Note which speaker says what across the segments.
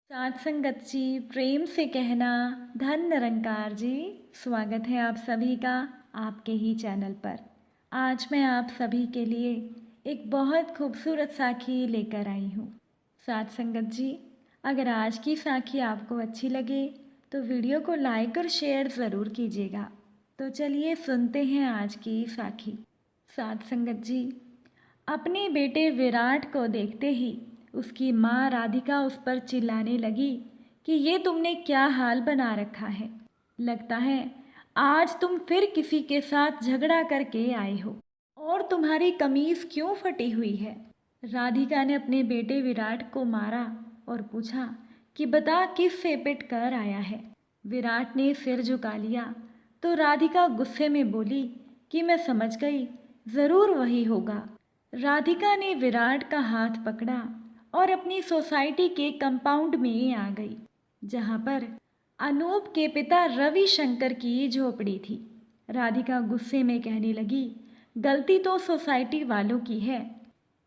Speaker 1: साथ संगत जी, प्रेम से कहना धन निरंकार जी। स्वागत है आप सभी का आपके ही चैनल पर। आज मैं आप सभी के लिए एक बहुत खूबसूरत साखी लेकर आई हूँ। साथ संगत जी, अगर आज की साखी आपको अच्छी लगे तो वीडियो को लाइक और शेयर ज़रूर कीजिएगा। तो चलिए सुनते हैं आज की साखी। साथ संगत जी, अपने बेटे विराट को देखते ही उसकी माँ राधिका उस पर चिल्लाने लगी कि ये तुमने क्या हाल बना रखा है। लगता है आज तुम फिर किसी के साथ झगड़ा करके आए हो। और तुम्हारी कमीज क्यों फटी हुई है। राधिका ने अपने बेटे विराट को मारा और पूछा कि बता किस से पिट कर आया है। विराट ने सिर झुका लिया तो राधिका गुस्से में बोली कि मैं समझ गई, ज़रूर वही होगा। राधिका ने विराट का हाथ पकड़ा और अपनी सोसाइटी के कंपाउंड में आ गई, जहां पर अनूप के पिता रविशंकर की झोपड़ी थी। राधिका गुस्से में कहने लगी, गलती तो सोसाइटी वालों की है।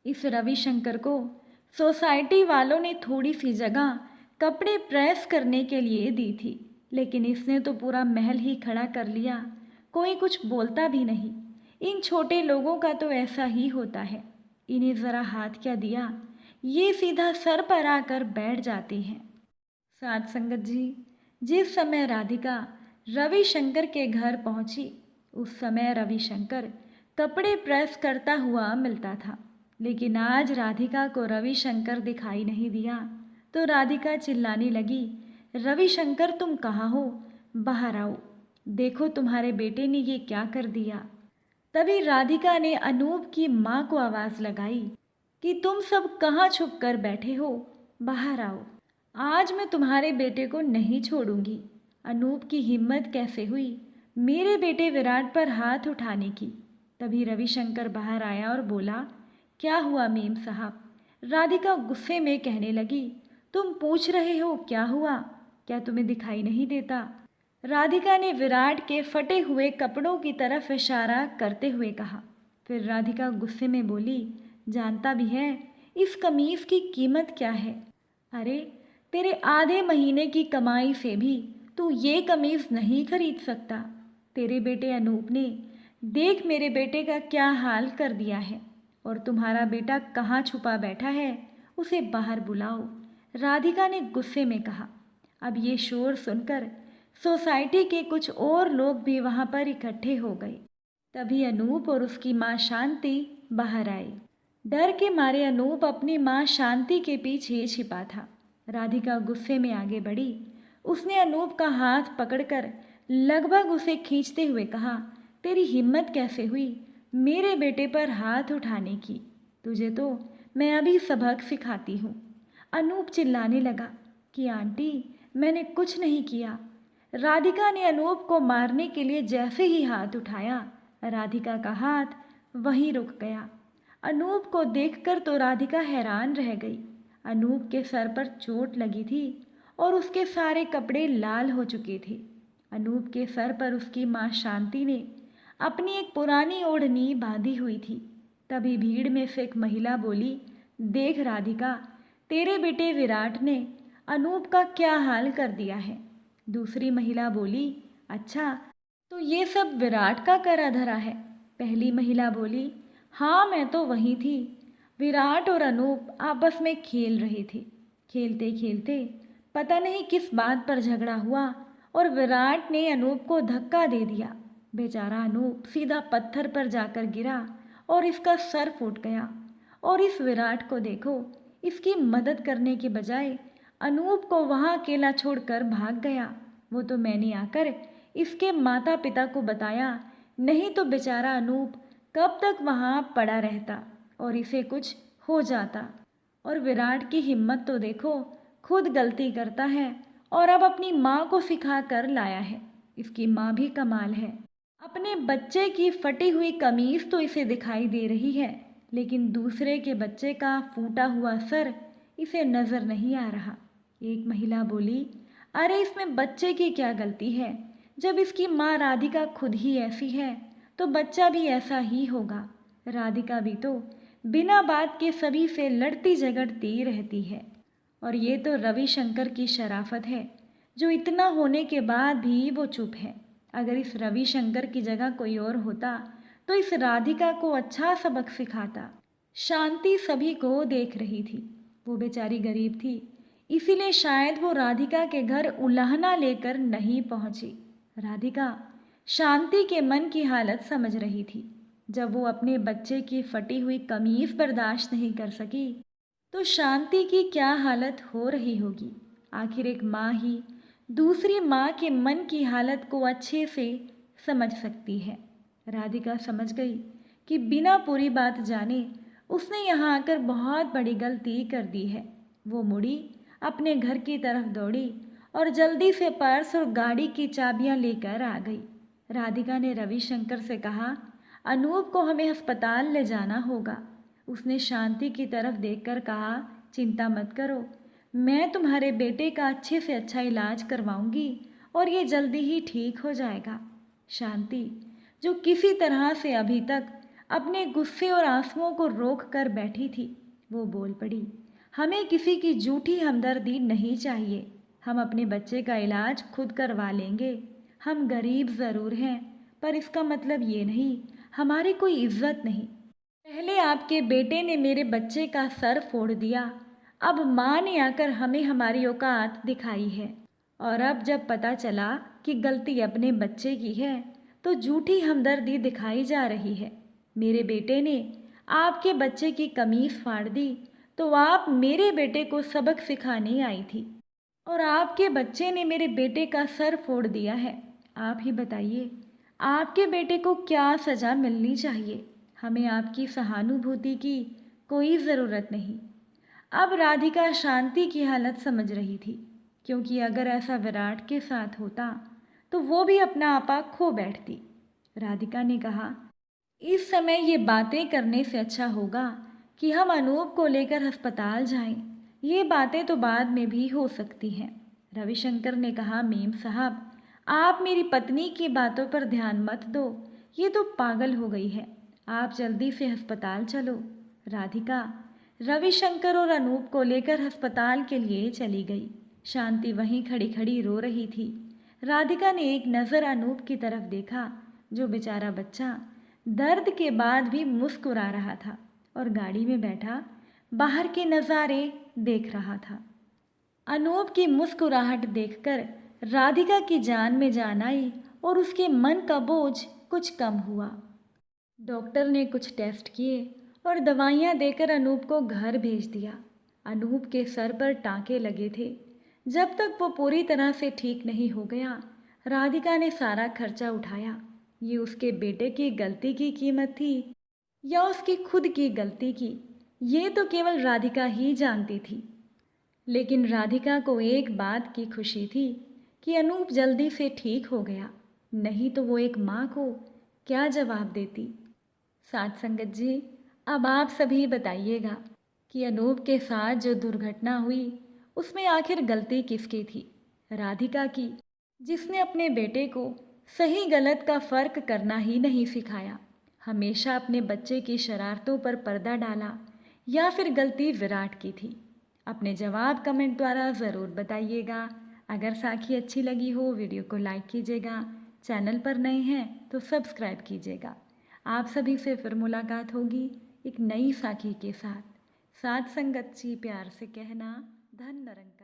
Speaker 1: इस रविशंकर को सोसाइटी वालों ने थोड़ी सी जगह कपड़े प्रेस करने के लिए दी थी, लेकिन इसने तो पूरा महल ही खड़ा कर लिया। कोई कुछ बोलता भी नहीं। इन छोटे लोगों का तो ऐसा ही होता है। इन्हें ज़रा हाथ क्या दिया, ये सीधा सर पर आकर बैठ जाती हैं। साथ संगत जी, जिस समय राधिका रविशंकर के घर पहुंची उस समय रविशंकर कपड़े प्रेस करता हुआ मिलता था। लेकिन आज राधिका को रविशंकर दिखाई नहीं दिया तो राधिका चिल्लाने लगी, रविशंकर तुम कहाँ हो, बाहर आओ, देखो तुम्हारे बेटे ने ये क्या कर दिया। तभी राधिका ने अनूप की माँ को आवाज़ लगाई कि तुम सब कहाँ छुप कर बैठे हो, बाहर आओ, आज मैं तुम्हारे बेटे को नहीं छोड़ूंगी। अनूप की हिम्मत कैसे हुई मेरे बेटे विराट पर हाथ उठाने की। तभी रविशंकर बाहर आया और बोला, क्या हुआ मेम साहब। राधिका गुस्से में कहने लगी, तुम पूछ रहे हो क्या हुआ, क्या तुम्हें दिखाई नहीं देता। राधिका ने विराट के फटे हुए कपड़ों की तरफ इशारा करते हुए कहा। फिर राधिका गुस्से में बोली, जानता भी है इस कमीज की कीमत क्या है। अरे तेरे आधे महीने की कमाई से भी तू ये कमीज नहीं खरीद सकता। तेरे बेटे अनूप ने देख मेरे बेटे का क्या हाल कर दिया है। और तुम्हारा बेटा कहाँ छुपा बैठा है, उसे बाहर बुलाओ, राधिका ने गुस्से में कहा। अब ये शोर सुनकर सोसाइटी के कुछ और लोग भी वहां पर इकट्ठे हो गए। तभी अनूप और उसकी माँ शांति बाहर आई। डर के मारे अनूप अपनी माँ शांति के पीछे छिपा था। राधिका गुस्से में आगे बढ़ी। उसने अनूप का हाथ पकड़कर लगभग उसे खींचते हुए कहा, तेरी हिम्मत कैसे हुई मेरे बेटे पर हाथ उठाने की, तुझे तो मैं अभी सबक सिखाती हूँ। अनूप चिल्लाने लगा कि आंटी मैंने कुछ नहीं किया। राधिका ने अनूप को मारने के लिए जैसे ही हाथ उठाया, राधिका का हाथ वहीं रुक गया। अनूप को देखकर तो राधिका हैरान रह गई। अनूप के सर पर चोट लगी थी और उसके सारे कपड़े लाल हो चुके थे। अनूप के सर पर उसकी माँ शांति ने अपनी एक पुरानी ओढ़नी बांधी हुई थी। तभी भीड़ में से एक महिला बोली, देख राधिका, तेरे बेटे विराट ने अनूप का क्या हाल कर दिया है। दूसरी महिला बोली, अच्छा तो ये सब विराट का करा धरा है। पहली महिला बोली, हाँ मैं तो वहीं थी। विराट और अनूप आपस में खेल रहे थे। खेलते खेलते पता नहीं किस बात पर झगड़ा हुआ और विराट ने अनूप को धक्का दे दिया। बेचारा अनूप सीधा पत्थर पर जाकर गिरा और इसका सर फूट गया। और इस विराट को देखो, इसकी मदद करने के बजाय अनूप को वहाँ अकेला छोड़कर भाग गया। वो तो मैंने आकर इसके माता पिता को बताया, नहीं तो बेचारा अनूप कब तक वहाँ पड़ा रहता और इसे कुछ हो जाता। और विराट की हिम्मत तो देखो, खुद गलती करता है और अब अपनी माँ को सिखा कर लाया है। इसकी माँ भी कमाल है। अपने बच्चे की फटी हुई कमीज तो इसे दिखाई दे रही है, लेकिन दूसरे के बच्चे का फूटा हुआ सर इसे नज़र नहीं आ रहा। एक महिला बोली, अरे इसमें बच्चे की क्या गलती है, जब इसकी माँ राधिका खुद ही ऐसी है तो बच्चा भी ऐसा ही होगा। राधिका भी तो बिना बात के सभी से लड़ती झगड़ती रहती है। और ये तो रविशंकर की शराफत है, जो इतना होने के बाद भी वो चुप है। अगर इस रविशंकर की जगह कोई और होता तो इस राधिका को अच्छा सबक सिखाता। शांति सभी को देख रही थी। वो बेचारी गरीब थी, इसीलिए शायद वो राधिका के घर उलाहना लेकर नहीं पहुंची। राधिका शांति के मन की हालत समझ रही थी। जब वो अपने बच्चे की फटी हुई कमीज बर्दाश्त नहीं कर सकी तो शांति की क्या हालत हो रही होगी। आखिर एक माँ ही दूसरी माँ के मन की हालत को अच्छे से समझ सकती है। राधिका समझ गई कि बिना पूरी बात जाने उसने यहाँ आकर बहुत बड़ी गलती कर दी है। वो मुड़ी, अपने घर की तरफ दौड़ी और जल्दी से पर्स और गाड़ी की चाबियाँ लेकर आ गई। राधिका ने रविशंकर से कहा, अनूप को हमें अस्पताल ले जाना होगा। उसने शांति की तरफ देखकर कहा, चिंता मत करो, मैं तुम्हारे बेटे का अच्छे से अच्छा इलाज करवाऊंगी और ये जल्दी ही ठीक हो जाएगा। शांति, जो किसी तरह से अभी तक अपने गुस्से और आंसुओं को रोक कर बैठी थी, वो बोल पड़ी, हमें किसी की झूठी हमदर्दी नहीं चाहिए। हम अपने बच्चे का इलाज खुद करवा लेंगे। हम गरीब ज़रूर हैं, पर इसका मतलब ये नहीं हमारी कोई इज्जत नहीं। पहले आपके बेटे ने मेरे बच्चे का सर फोड़ दिया, अब माँ ने आकर हमें हमारी औकात दिखाई है। और अब जब पता चला कि गलती अपने बच्चे की है तो झूठी हमदर्दी दिखाई जा रही है। मेरे बेटे ने आपके बच्चे की कमीज फाड़ दी तो आप मेरे बेटे को सबक सिखाने आई थी, और आपके बच्चे ने मेरे बेटे का सर फोड़ दिया है। आप ही बताइए, आपके बेटे को क्या सज़ा मिलनी चाहिए? हमें आपकी सहानुभूति की कोई ज़रूरत नहीं। अब राधिका शांति की हालत समझ रही थी, क्योंकि अगर ऐसा विराट के साथ होता तो वो भी अपना आपा खो बैठती। राधिका ने कहा, इस समय ये बातें करने से अच्छा होगा कि हम अनूप को लेकर अस्पताल जाएं। ये बातें तो बाद में भी हो सकती हैं। रविशंकर ने कहा, मेम साहब, आप मेरी पत्नी की बातों पर ध्यान मत दो, ये तो पागल हो गई है। आप जल्दी से अस्पताल चलो। राधिका रविशंकर और अनूप को लेकर अस्पताल के लिए चली गई। शांति वहीं खड़ी खड़ी रो रही थी। राधिका ने एक नज़र अनूप की तरफ देखा, जो बेचारा बच्चा दर्द के बाद भी मुस्कुरा रहा था और गाड़ी में बैठा बाहर के नज़ारे देख रहा था। अनूप की मुस्कुराहट देखकर राधिका की जान में जान आई और उसके मन का बोझ कुछ कम हुआ। डॉक्टर ने कुछ टेस्ट किए और दवाइयाँ देकर अनूप को घर भेज दिया। अनूप के सर पर टाँके लगे थे। जब तक वो पूरी तरह से ठीक नहीं हो गया, राधिका ने सारा खर्चा उठाया। ये उसके बेटे की गलती की कीमत थी या उसकी खुद की गलती की, ये तो केवल राधिका ही जानती थी। लेकिन राधिका को एक बात की खुशी थी कि अनूप जल्दी से ठीक हो गया, नहीं तो वो एक माँ को क्या जवाब देती। साथ संगत जी, अब आप सभी बताइएगा कि अनूप के साथ जो दुर्घटना हुई उसमें आखिर गलती किसकी थी? राधिका की, जिसने अपने बेटे को सही गलत का फ़र्क करना ही नहीं सिखाया, हमेशा अपने बच्चे की शरारतों पर पर्दा डाला, या फिर गलती विराट की थी? अपने जवाब कमेंट द्वारा ज़रूर बताइएगा। अगर साखी अच्छी लगी हो, वीडियो को लाइक कीजिएगा। चैनल पर नए हैं तो सब्सक्राइब कीजिएगा। आप सभी से फिर मुलाकात होगी एक नई साखी के साथ। साथ संगत जी प्यार से कहना, धन निरंकार।